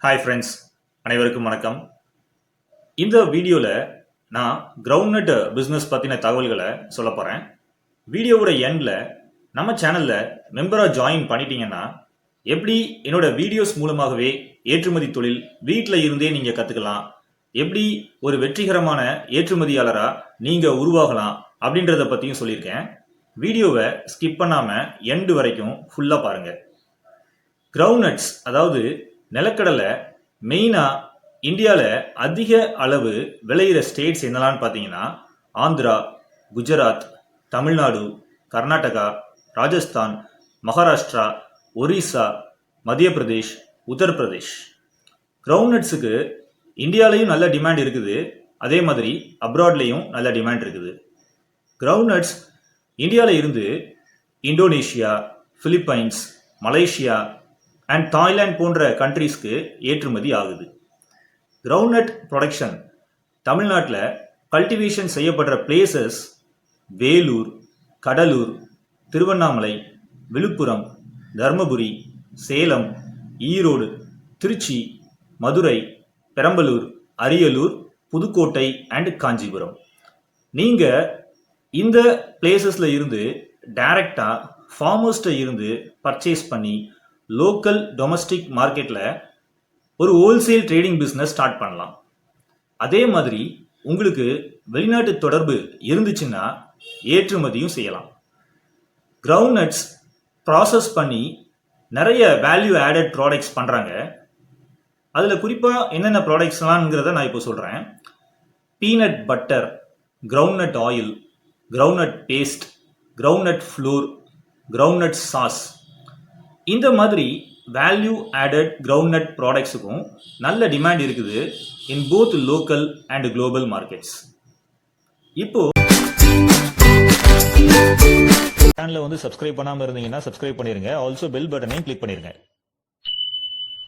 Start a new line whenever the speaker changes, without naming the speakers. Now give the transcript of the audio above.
Hi friends, அனைவருக்கும் வணக்கம். இந்த வீடியோவில் நான் கிரவுண்ட்நட் பிஸ்னஸ் பற்றின தகவல்களை சொல்ல போகிறேன். வீடியோவோட எண்டில் நம்ம சேனலில் மெம்பராக ஜாயின் பண்ணிட்டீங்கன்னா எப்படி என்னோட வீடியோஸ் மூலமாகவே ஏற்றுமதி தொழில் வீட்டில் இருந்தே நீங்கள் கற்றுக்கலாம், எப்படி ஒரு வெற்றிகரமான ஏற்றுமதியாளராக நீங்கள் உருவாகலாம் அப்படின்றத பற்றியும் சொல்லியிருக்கேன். வீடியோவை ஸ்கிப் பண்ணாமல் எண்டு வரைக்கும் ஃபுல்லாக பாருங்கள். கிரவுண்ட்நட்ஸ் அதாவது நிலக்கடலை மெயினாக இந்தியாவில் அதிக அளவு விளையிற ஸ்டேட்ஸ் என்னலான்னு பார்த்தீங்கன்னா ஆந்திரா, குஜராத், தமிழ்நாடு, கர்நாடகா, ராஜஸ்தான், மகாராஷ்டிரா, ஒரிசா, மத்திய பிரதேஷ், உத்தரப்பிரதேஷ். கிரவுண்ட்நட்ஸுக்கு இந்தியாவிலையும் நல்ல டிமாண்ட் இருக்குது, அதே மாதிரி அப்ராட்லேயும் நல்ல டிமாண்ட் இருக்குது. கிரவுண்ட்நட்ஸ் இந்தியாவில் இருந்து Indonesia, Philippines, Malaysia and Thailand போன்ற கண்ட்ரீஸ்க்கு ஏற்றுமதி ஆகுது. கிரவுண்ட்நட் ப்ரொடக்ஷன் தமிழ்நாட்டில் கல்டிவேஷன் செய்யப்படுற பிளேசஸ் வேலூர், கடலூர், திருவண்ணாமலை, விழுப்புரம், தர்மபுரி, சேலம், ஈரோடு, திருச்சி, மதுரை, பெரம்பலூர், அரியலூர், புதுக்கோட்டை அண்ட் காஞ்சிபுரம். நீங்கள் இந்த பிளேசஸில் இருந்து டைரக்டாக ஃபார்மர்ஸ்ட்டை இருந்து பர்ச்சேஸ் பண்ணி லோக்கல் டொமஸ்டிக் மார்க்கெட்டில் ஒரு ஹோல்சேல் ட்ரேடிங் பிஸ்னஸ் ஸ்டார்ட் பண்ணலாம். அதே மாதிரி உங்களுக்கு வெளிநாட்டு தொடர்பு இருந்துச்சுன்னா ஏற்றுமதியும் செய்யலாம். கிரவுண்ட்நட்ஸ் ப்ராசஸ் பண்ணி நிறைய வேல்யூ ஆடட் ப்ராடக்ட்ஸ் பண்ணுறாங்க. அதில் குறிப்பாக என்னென்ன ப்ராடக்ட்ஸ்லாம்ங்கிறத நான் இப்போ சொல்கிறேன். Peanut butter, groundnut oil, groundnut paste, groundnut flour, groundnut sauce, இந்த மாதிரி வேல்யூ ஆடட் கிரவுண்ட்நட் ப்ராடக்ட்ஸுக்கும் நல்ல டிமாண்ட் இருக்குது in both local and global markets. இப்போ சேனலை சப்ஸ்கிரைப் பண்ணாமல் இருந்தீங்கன்னா சப்ஸ்கிரைப் பண்ணிருங்க. ஆல்சோ பெல் பட்டனையும் கிளிக் பண்ணிருங்க.